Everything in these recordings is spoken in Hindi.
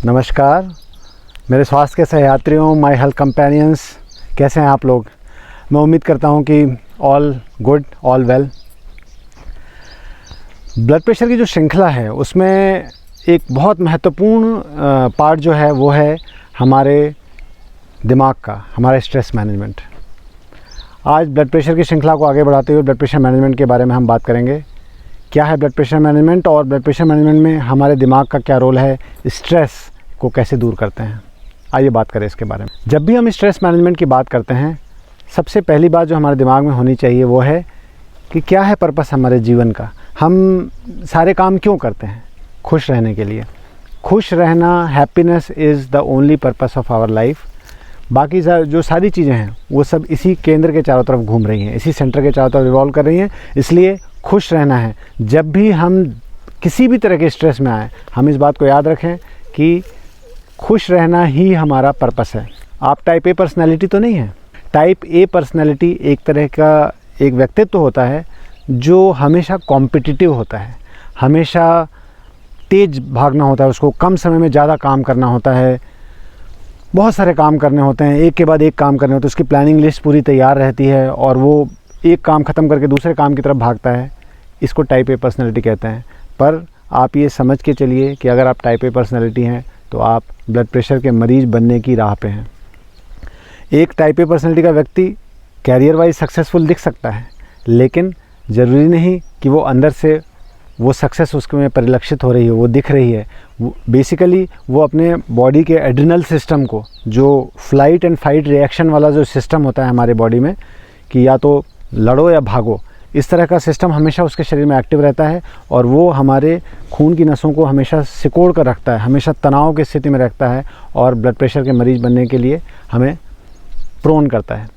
नमस्कार मेरे स्वास्थ्य के सहयात्रियों, माय हेल्थ कंपेनियंस, कैसे हैं आप लोग। मैं उम्मीद करता हूं कि all good, all well. Blood pressure की जो श्रृंखला है उसमें एक बहुत महत्वपूर्ण पार्ट जो है वो है हमारे दिमाग का, हमारा स्ट्रेस मैनेजमेंट। आज ब्लड प्रेशर की श्रृंखला को आगे बढ़ाते हुए ब्लड प्रेशर मैनेजमेंट के बारे में हम बात करेंगे। क्या है ब्लड प्रेशर मैनेजमेंट और ब्लड प्रेशर मैनेजमेंट में हमारे दिमाग का क्या रोल है, स्ट्रेस को कैसे दूर करते हैं। आइए बात करें इसके बारे में। जब भी हम स्ट्रेस मैनेजमेंट की बात करते हैं, सबसे पहली बात जो हमारे दिमाग में होनी चाहिए वो है कि क्या है पर्पस हमारे जीवन का। हम सारे काम क्यों करते हैं? खुश रहने के लिए। खुश रहना, happiness is the only purpose of our life. बाकी जो सारी चीज़ें हैं वो सब इसी केंद्र के चारों तरफ घूम रही हैं, इसी सेंटर के चारों तरफ रिवॉल्व कर रही हैं। इसलिए खुश रहना है। जब भी हम किसी भी तरह के स्ट्रेस में आए, हम इस बात को याद रखें कि खुश रहना ही हमारा पर्पस है। आप टाइप ए पर्सनैलिटी तो नहीं है। टाइप ए पर्सनैलिटी एक तरह का एक व्यक्तित्व होता है जो हमेशा कॉम्पिटिटिव होता है, हमेशा तेज़ भागना होता है, उसको कम समय में ज़्यादा काम करना होता है, बहुत सारे काम करने होते हैं, एक के बाद एक काम करने होते हैं, उसकी प्लानिंग लिस्ट पूरी तैयार रहती है और वो एक काम ख़त्म करके दूसरे काम की तरफ भागता है। इसको टाइप ए पर्सनैलिटी कहते हैं। पर आप ये समझ के चलिए कि अगर आप टाइप ए पर्सनैलिटी हैं तो आप ब्लड प्रेशर के मरीज़ बनने की राह पे हैं। एक टाइप ए पर्सनैलिटी का व्यक्ति कैरियर वाइज सक्सेसफुल दिख सकता है, लेकिन ज़रूरी नहीं कि वो अंदर से वो सक्सेस उसमें परिलक्षित हो रही है, वो दिख रही है। बेसिकली वो अपने बॉडी के एड्रिनल सिस्टम को, जो फ्लाइट एंड फाइट रिएक्शन वाला जो सिस्टम होता है हमारे बॉडी में कि या तो लड़ो या भागो, इस तरह का सिस्टम हमेशा उसके शरीर में एक्टिव रहता है और वो हमारे खून की नसों को हमेशा सिकोड़ कर रखता है, हमेशा तनाव की स्थिति में रखता है और ब्लड प्रेशर के मरीज़ बनने के लिए हमें प्रोन करता है।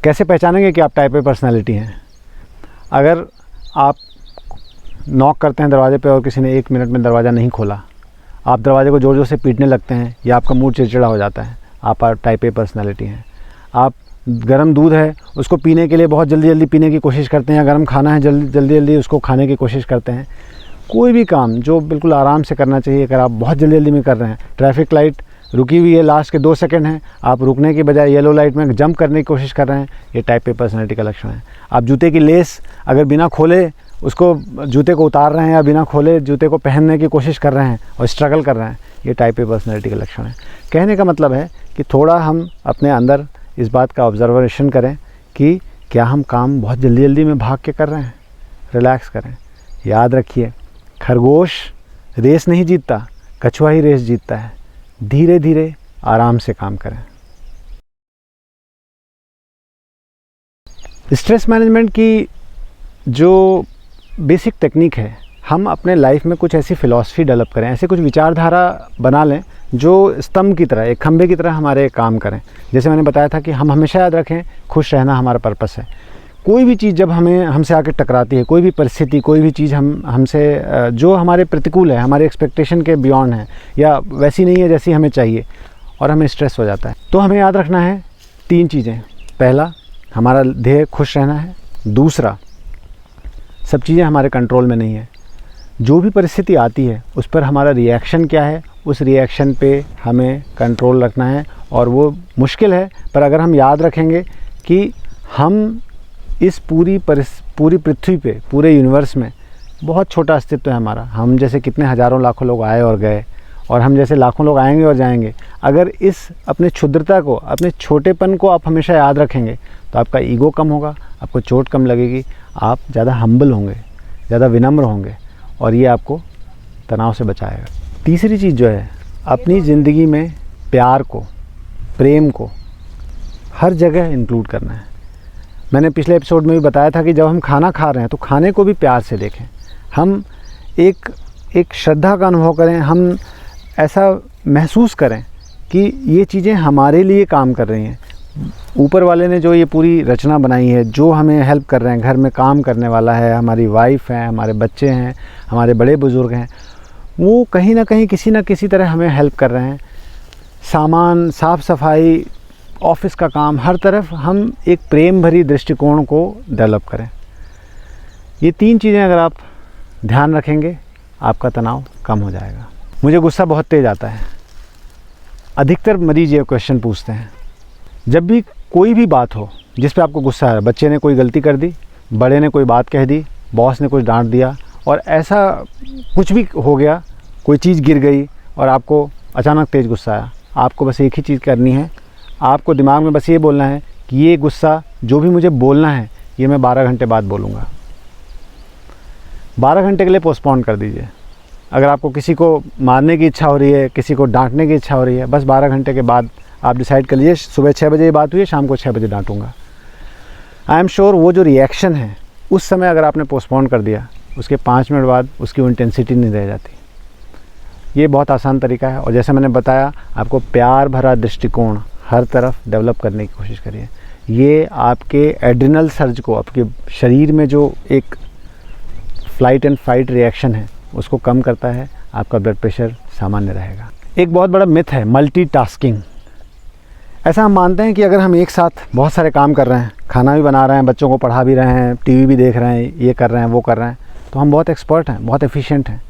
कैसे पहचानेंगे कि आप टाइप ए पर्सनैलिटी हैं? अगर आप नॉक करते हैं दरवाजे पे और किसी ने 1 मिनट में दरवाज़ा नहीं खोला, आप दरवाजे को ज़ोर ज़ोर से पीटने लगते हैं या आपका मूड चिड़चिड़ा हो जाता है, आप टाइप ए पर्सनैलिटी हैं। आप गर्म दूध है उसको पीने के लिए बहुत जल्दी जल्दी पीने की कोशिश करते हैं, या गर्म खाना है जल्दी जल्दी उसको खाने की कोशिश करते हैं। कोई भी काम जो बिल्कुल आराम से करना चाहिए, अगर आप बहुत जल्दी जल्दी में कर रहे हैं, ट्रैफिक लाइट रुकी हुई है, लास्ट के 2 सेकंड हैं, आप रुकने के बजाय येलो लाइट में जंप करने की कोशिश कर रहे हैं, ये टाइप ए पर्सनैलिटी का लक्षण है। आप जूते की लेस अगर बिना खोले उसको जूते को उतार रहे हैं या बिना खोले जूते को पहनने की कोशिश कर रहे हैं और स्ट्रगल कर रहे हैं, ये टाइप ए पर्सनैलिटी का लक्षण है। कहने का मतलब है कि थोड़ा हम अपने अंदर इस बात का ऑब्जर्वेशन करें कि क्या हम काम बहुत जल्दी जल्दी में भाग के कर रहे हैं। रिलैक्स करें। याद रखिए, खरगोश रेस नहीं जीतता, कछुआ ही रेस जीतता है। धीरे धीरे आराम से काम करें। स्ट्रेस मैनेजमेंट की जो बेसिक टेक्निक है, हम अपने लाइफ में कुछ ऐसी फ़िलॉसफी डेवलप करें, ऐसे कुछ विचारधारा बना लें जो स्तंभ की तरह, एक खंभे की तरह हमारे काम करें। जैसे मैंने बताया था कि हम हमेशा याद रखें खुश रहना हमारा पर्पस है। कोई भी चीज़ जब हमसे आके टकराती है, कोई भी परिस्थिति, कोई भी चीज़ हमसे जो हमारे प्रतिकूल है, हमारे एक्सपेक्टेशन के बियॉन्ड है या वैसी नहीं है जैसी हमें चाहिए और हमें स्ट्रेस हो जाता है, तो हमें याद रखना है 3 चीज़ें। पहला, हमारा ध्येय खुश रहना है। दूसरा, सब चीज़ें हमारे कंट्रोल में नहीं है। जो भी परिस्थिति आती है उस पर हमारा रिएक्शन क्या है, उस रिएक्शन पे हमें कंट्रोल रखना है। और वो मुश्किल है, पर अगर हम याद रखेंगे कि हम इस पूरी पृथ्वी पे, पूरे यूनिवर्स में बहुत छोटा अस्तित्व है हमारा। हम जैसे कितने हज़ारों लाखों लोग आए और गए, और हम जैसे लाखों लोग आएंगे और जाएंगे। अगर इस अपने क्षुद्रता को, अपने छोटेपन को आप हमेशा याद रखेंगे तो आपका ईगो कम होगा, आपको चोट कम लगेगी, आप ज़्यादा हम्बल होंगे, ज़्यादा विनम्र होंगे और ये आपको तनाव से बचाएगा। तीसरी चीज़ जो है, अपनी ज़िंदगी में प्यार को, प्रेम को हर जगह इंक्लूड करना है। मैंने पिछले एपिसोड में भी बताया था कि जब हम खाना खा रहे हैं तो खाने को भी प्यार से देखें। हम एक श्रद्धा का अनुभव करें, हम ऐसा महसूस करें कि ये चीज़ें हमारे लिए काम कर रही हैं। ऊपर वाले ने जो ये पूरी रचना बनाई है, जो हमें हेल्प कर रहे हैं, घर में काम करने वाला है, हमारी वाइफ है, हमारे बच्चे हैं, हमारे बड़े बुज़ुर्ग हैं, वो कहीं ना कहीं किसी न किसी तरह हमें हेल्प कर रहे हैं। सामान, साफ़ सफाई, ऑफिस का काम, हर तरफ हम एक प्रेम भरी दृष्टिकोण को डेवलप करें। ये 3 चीज़ें अगर आप ध्यान रखेंगे, आपका तनाव कम हो जाएगा। मुझे गुस्सा बहुत तेज़ आता है। अधिकतर मरीज ये क्वेश्चन पूछते हैं। जब भी कोई भी बात हो जिस पे आपको गुस्सा है, बच्चे ने कोई गलती कर दी, बड़े ने कोई बात कह दी, बॉस ने कुछ डांट दिया और ऐसा कुछ भी हो गया, कोई चीज़ गिर गई और आपको अचानक तेज़ गुस्सा आया, आपको बस एक ही चीज़ करनी है। आपको दिमाग में बस ये बोलना है कि ये गुस्सा जो भी मुझे बोलना है ये मैं 12 घंटे बाद बोलूँगा। 12 घंटे के लिए पोस्टपोन कर दीजिए। अगर आपको किसी को मारने की इच्छा हो रही है, किसी को डांटने की इच्छा हो रही है, बस 12 घंटे के बाद आप डिसाइड कर लीजिए सुबह 6 बजे ये बात हुई है, शाम को 6 बजे डांटूंगा। आई एम श्योर वो जो रिएक्शन है उस समय अगर आपने पोस्टपोन कर दिया, उसके 5 मिनट बाद उसकी इंटेंसिटी नहीं रह जाती। ये बहुत आसान तरीका है और जैसे मैंने बताया, आपको प्यार भरा दृष्टिकोण हर तरफ डेवलप करने की कोशिश करिए। ये आपके एड्रिनल सर्ज को, आपके शरीर में जो एक फ्लाइट एंड फाइट रिएक्शन है उसको कम करता है, आपका ब्लड प्रेशर सामान्य रहेगा। एक बहुत बड़ा मिथ है मल्टीटास्किंग। ऐसा हम मानते हैं कि अगर हम एक साथ बहुत सारे काम कर रहे हैं, खाना भी बना रहे हैं, बच्चों को पढ़ा भी रहे हैं, टीवी भी देख रहे हैं, ये कर रहे हैं, वो कर रहे हैं, तो हम बहुत एक्सपर्ट हैं, बहुत एफिशिएंट हैं।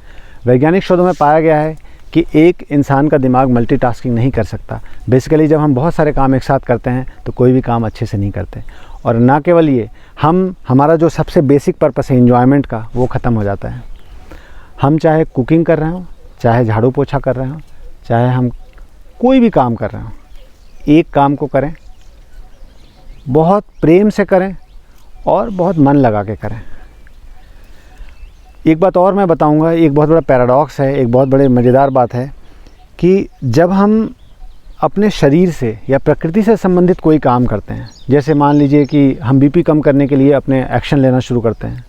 वैज्ञानिक शोधों में पाया गया है कि एक इंसान का दिमाग मल्टीटास्किंग नहीं कर सकता। बेसिकली जब हम बहुत सारे काम एक साथ करते हैं तो कोई भी काम अच्छे से नहीं करते। और ना केवल ये, हमारा जो सबसे बेसिक पर्पस है एंजॉयमेंट का, वो ख़त्म हो जाता है। हम चाहे कुकिंग कर रहे हों, चाहे झाड़ू पोछा कर रहे हों, चाहे हम कोई भी काम कर रहे हों, एक काम को करें, बहुत प्रेम से करें और बहुत मन लगा के करें। एक बात और मैं बताऊंगा, एक बहुत बड़ा पैराडॉक्स है, एक बहुत बड़े मज़ेदार बात है कि जब हम अपने शरीर से या प्रकृति से संबंधित कोई काम करते हैं, जैसे मान लीजिए कि हम बीपी कम करने के लिए अपने एक्शन लेना शुरू करते हैं,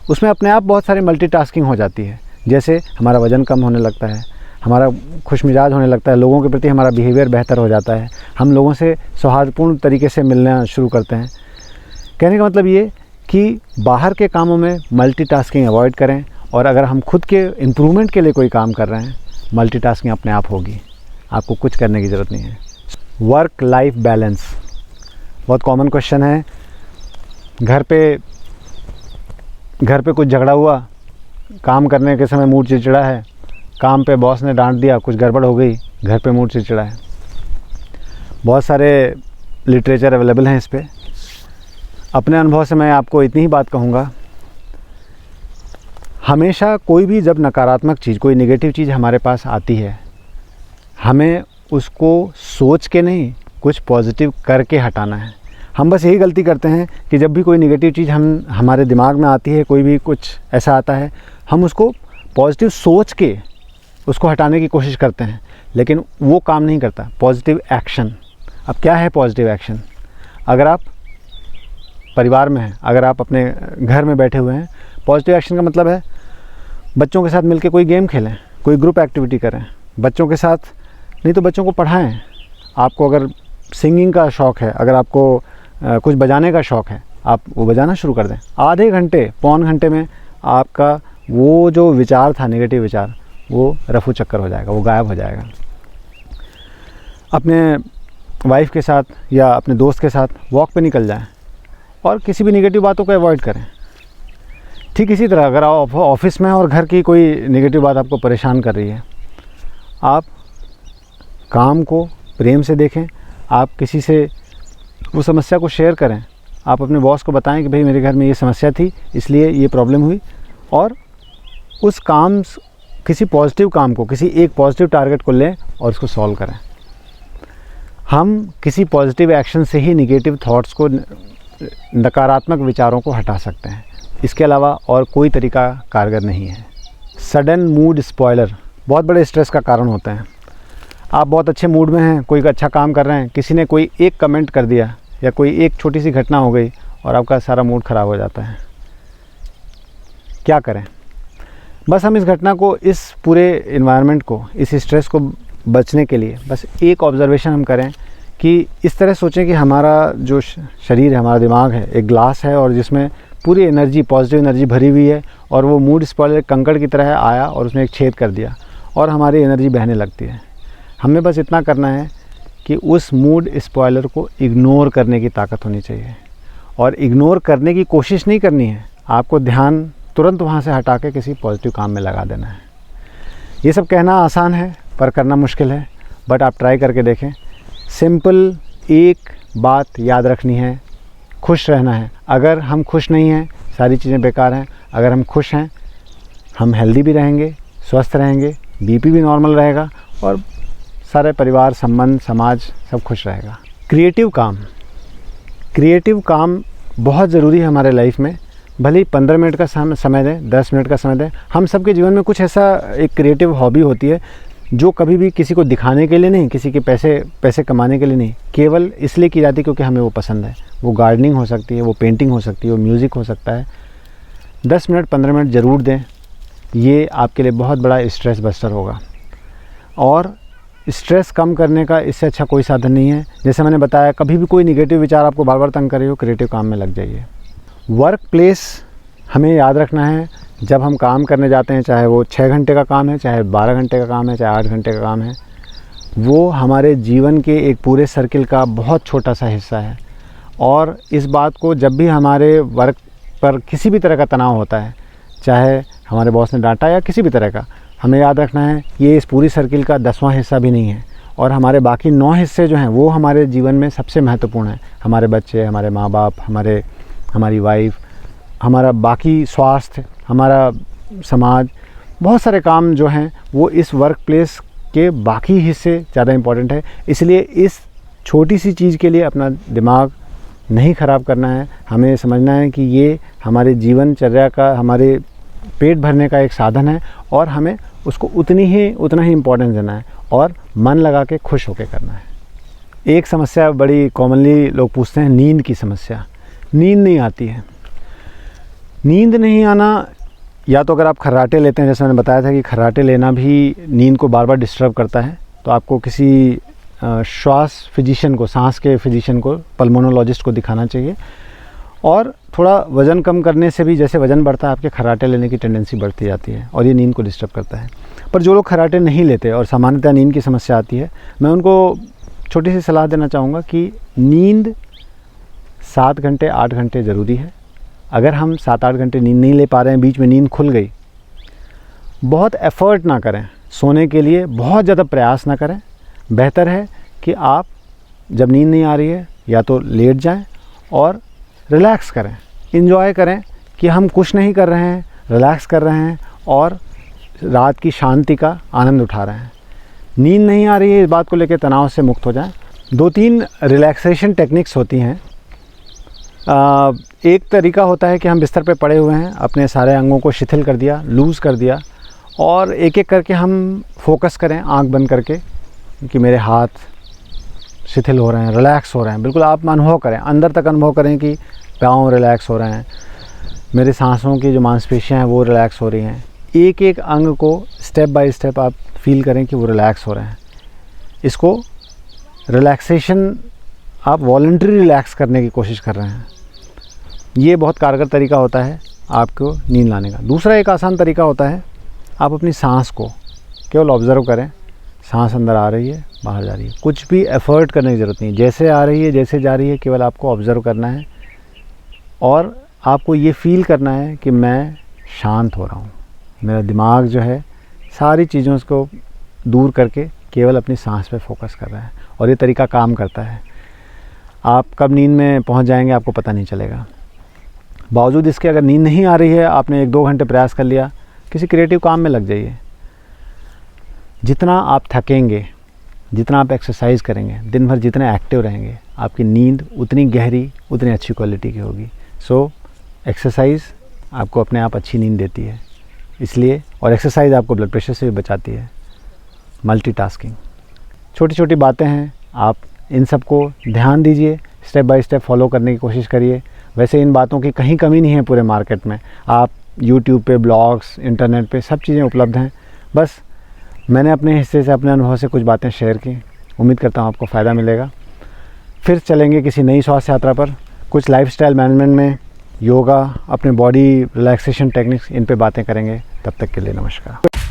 उसमें अपने आप बहुत सारी मल्टीटास्किंग हो जाती है। जैसे हमारा वज़न कम होने लगता है, हमारा खुशमिजाज होने लगता है, लोगों के प्रति हमारा बिहेवियर बेहतर हो जाता है, हम लोगों से सौहार्दपूर्ण तरीके से मिलना शुरू करते हैं। कहने का मतलब ये कि बाहर के कामों में मल्टीटास्किंग अवॉइड करें और अगर हम खुद के इम्प्रूवमेंट के लिए कोई काम कर रहे हैं, मल्टीटास्किंग अपने आप होगी, आपको कुछ करने की ज़रूरत नहीं है। वर्क लाइफ बैलेंस बहुत कॉमन क्वेश्चन है। घर पे कुछ झगड़ा हुआ, काम करने के समय मूड चिड़चिड़ा है, काम पे बॉस ने डांट दिया, कुछ गड़बड़ हो गई, घर पे मूड चिड़चिड़ा है। बहुत सारे लिटरेचर अवेलेबल हैं इस पे। अपने अनुभव से मैं आपको इतनी ही बात कहूँगा, हमेशा कोई भी जब नकारात्मक चीज़, कोई नेगेटिव चीज़ हमारे पास आती है, हमें उसको सोच के नहीं, कुछ पॉजिटिव करके हटाना है। हम बस यही गलती करते हैं कि जब भी कोई नेगेटिव चीज़ हमारे दिमाग में आती है, कोई भी कुछ ऐसा आता है, हम उसको पॉजिटिव सोच के उसको हटाने की कोशिश करते हैं, लेकिन वो काम नहीं करता। पॉजिटिव एक्शन, अब क्या है पॉजिटिव एक्शन? अगर आप परिवार में हैं, अगर आप अपने घर में बैठे हुए हैं, पॉजिटिव एक्शन का मतलब है बच्चों के साथ मिलकर कोई गेम खेलें, कोई ग्रुप एक्टिविटी करें, बच्चों के साथ, नहीं तो बच्चों को पढ़ाएं। आपको अगर सिंगिंग का शौक़ है, अगर आपको कुछ बजाने का शौक़ है, आप वो बजाना शुरू कर दें। आधे घंटे, पौन घंटे में आपका वो जो विचार था, नेगेटिव विचार, वो रफू चक्कर हो जाएगा, वो गायब हो जाएगा। अपने वाइफ के साथ या अपने दोस्त के साथ वॉक पे निकल जाएं और किसी भी नेगेटिव बातों को अवॉइड करें। ठीक इसी तरह अगर आप ऑफिस में और घर की कोई नेगेटिव बात आपको परेशान कर रही है, आप काम को प्रेम से देखें, आप किसी से वो समस्या को शेयर करें, आप अपने बॉस को बताएं कि भाई मेरे घर में ये समस्या थी, इसलिए ये प्रॉब्लम हुई, और उस काम, किसी पॉजिटिव काम को, किसी एक पॉजिटिव टारगेट को लें और उसको सॉल्व करें। हम किसी पॉजिटिव एक्शन से ही नेगेटिव थॉट्स को, नकारात्मक विचारों को हटा सकते हैं। इसके अलावा और कोई तरीका कारगर नहीं है। सडन मूड स्पॉइलर बहुत बड़े स्ट्रेस का कारण होते हैं। आप बहुत अच्छे मूड में हैं, कोई अच्छा काम कर रहे हैं, किसी ने कोई एक कमेंट कर दिया या कोई एक छोटी सी घटना हो गई और आपका सारा मूड ख़राब हो जाता है। क्या करें? बस हम इस घटना को, इस पूरे इन्वायरमेंट को, इस स्ट्रेस को बचने के लिए बस एक ऑब्ज़र्वेशन हम करें कि इस तरह सोचें कि हमारा जो शरीर है, हमारा दिमाग है, एक ग्लास है और जिसमें पूरी एनर्जी, पॉजिटिव एनर्जी भरी हुई है, और वो मूड स्पॉइलर कंकड़ की तरह आया और उसने एक छेद कर दिया और हमारी एनर्जी बहने लगती है। हमें बस इतना करना है कि उस मूड स्पॉइलर को इग्नोर करने की ताकत होनी चाहिए, और इग्नोर करने की कोशिश नहीं करनी है, आपको ध्यान तुरंत वहाँ से हटा के किसी पॉजिटिव काम में लगा देना है। ये सब कहना आसान है पर करना मुश्किल है, बट आप ट्राई करके देखें। सिंपल एक बात याद रखनी है, खुश रहना है। अगर हम खुश नहीं हैं सारी चीज़ें बेकार हैं। अगर हम खुश हैं हम हेल्दी भी रहेंगे, स्वस्थ रहेंगे, बीपी भी नॉर्मल रहेगा और सारे परिवार, संबंध, समाज सब खुश रहेगा। क्रिएटिव काम बहुत ज़रूरी है हमारे लाइफ में। भले ही 15 मिनट का समय दें, 10 मिनट का समय दें, हम सबके जीवन में कुछ ऐसा एक क्रिएटिव हॉबी होती है जो कभी भी किसी को दिखाने के लिए नहीं, किसी के पैसे कमाने के लिए नहीं, केवल इसलिए की जाती है क्योंकि हमें वो पसंद है। वो गार्डनिंग हो सकती है, वो पेंटिंग हो सकती है, वो म्यूज़िक हो सकता है। 10 मिनट 15 मिनट ज़रूर दें, ये आपके लिए बहुत बड़ा स्ट्रेस बस्टर होगा। और स्ट्रेस कम करने का इससे अच्छा कोई साधन नहीं है। जैसे मैंने बताया, कभी भी कोई निगेटिव विचार आपको बार बार तंग करे हो, क्रिएटिव काम में लग जाइए। वर्क प्लेस हमें याद रखना है, जब हम काम करने जाते हैं, चाहे वो 6 घंटे का काम है, चाहे 12 घंटे का काम है, चाहे 8 घंटे का काम है, वो हमारे जीवन के एक पूरे सर्किल का बहुत छोटा सा हिस्सा है। और इस बात को जब भी हमारे वर्क पर किसी भी तरह का तनाव होता है, चाहे हमारे बॉस ने डांटा या किसी भी तरह का, हमें याद रखना है ये इस पूरी सर्किल का 10वां हिस्सा भी नहीं है। और हमारे बाकी 9 हिस्से जो हैं वो हमारे जीवन में सबसे महत्वपूर्ण हैं। हमारे बच्चे, हमारे माँ बाप, हमारी वाइफ, हमारा बाकी स्वास्थ्य, हमारा समाज, बहुत सारे काम जो हैं वो इस वर्क प्लेस के बाकी हिस्से ज़्यादा इम्पॉर्टेंट है। इसलिए इस छोटी सी चीज़ के लिए अपना दिमाग नहीं ख़राब करना है। हमें समझना है कि ये हमारे जीवनचर्या का, हमारे पेट भरने का एक साधन है और हमें उसको उतना ही इम्पोर्टेंस देना है और मन लगा के खुश होकर करना है। एक समस्या बड़ी कॉमनली लोग पूछते हैं, नींद की समस्या। नींद नहीं आती है। नींद नहीं आना, या तो अगर आप खर्राटे लेते हैं, जैसे मैंने बताया था कि खर्राटे लेना भी नींद को बार बार डिस्टर्ब करता है, तो आपको किसी सांस के फिजिशियन को, पल्मोनोलॉजिस्ट को दिखाना चाहिए। और थोड़ा वज़न कम करने से भी, जैसे वज़न बढ़ता है, आपके खर्राटे लेने की टेंडेंसी बढ़ती जाती है और ये नींद को डिस्टर्ब करता है। पर जो लोग खर्राटे नहीं लेते और सामान्यतः नींद की समस्या आती है, मैं उनको छोटी सी सलाह देना चाहूँगा कि नींद 7 घंटे 8 घंटे ज़रूरी है। अगर हम 7-8 घंटे नींद नहीं ले पा रहे हैं, बीच में नींद खुल गई, बहुत एफ़र्ट ना करें सोने के लिए, बहुत ज़्यादा प्रयास ना करें। बेहतर है कि आप जब नींद नहीं आ रही है या तो लेट जाएं और रिलैक्स करें, एंजॉय करें कि हम कुछ नहीं कर रहे हैं, रिलैक्स कर रहे हैं और रात की शांति का आनंद उठा रहे हैं। नींद नहीं आ रही है, इस बात को लेकर तनाव से मुक्त हो जाएं। 2-3 रिलैक्सेशन टेक्निक्स होती हैं। एक तरीका होता है कि हम बिस्तर पे पड़े हुए हैं, अपने सारे अंगों को शिथिल कर दिया, लूज़ कर दिया और एक एक करके हम फोकस करें आंख बंद करके कि मेरे हाथ शिथिल हो रहे हैं, रिलैक्स हो रहे हैं। बिल्कुल आप अनुभव करें, अंदर तक अनुभव करें कि पाँव रिलैक्स हो रहे हैं, मेरे सांसों की जो मांसपेशियां हैं वो रिलैक्स हो रही हैं। एक एक अंग को स्टेप बाय स्टेप आप फील करें कि वो रिलैक्स हो रहे हैं। इसको रिलैक्सेशन आप वॉलंटरी रिलैक्स करने की कोशिश कर रहे हैं। ये बहुत कारगर तरीका होता है आपको नींद लाने का। दूसरा एक आसान तरीका होता है, आप अपनी सांस को केवल ऑब्ज़र्व करें। सांस अंदर आ रही है, बाहर जा रही है, कुछ भी एफ़र्ट करने की ज़रूरत नहीं। जैसे आ रही है, जैसे जा रही है, केवल आपको ऑब्ज़र्व करना है और आपको ये फ़ील करना है कि मैं शांत हो रहा हूँ। मेरा दिमाग जो है सारी चीज़ों को दूर करके केवल अपनी सांस पे फोकस कर रहा है और ये तरीका काम करता है। आप कब नींद में पहुँच जाएंगे आपको पता नहीं चलेगा। बावजूद इसके अगर नींद नहीं आ रही है, आपने 1-2 घंटे प्रयास कर लिया, किसी क्रिएटिव काम में लग जाइए। जितना आप थकेंगे, जितना आप एक्सरसाइज करेंगे, दिन भर जितने एक्टिव रहेंगे, आपकी नींद उतनी गहरी, उतनी अच्छी क्वालिटी की होगी। सो एक्सरसाइज आपको अपने आप अच्छी नींद देती है इसलिए, और एक्सरसाइज आपको ब्लड प्रेशर से भी बचाती है। मल्टीटास्किंग, छोटी छोटी बातें हैं, आप इन सब को ध्यान दीजिए, स्टेप बाय स्टेप फॉलो करने की कोशिश करिए। वैसे इन बातों की कहीं कमी नहीं है पूरे मार्केट में। आप यूट्यूब पे, ब्लॉग्स, इंटरनेट पे सब चीज़ें उपलब्ध हैं। बस मैंने अपने हिस्से से, अपने अनुभव से कुछ बातें शेयर की। उम्मीद करता हूँ आपको फ़ायदा मिलेगा। फिर चलेंगे किसी नई स्वास्थ्य यात्रा पर, कुछ लाइफस्टाइल मैनेजमेंट में, योगा, अपने बॉडी रिलैक्सेशन टेक्निक्स, इन पे बातें करेंगे। तब तक के लिए नमस्कार।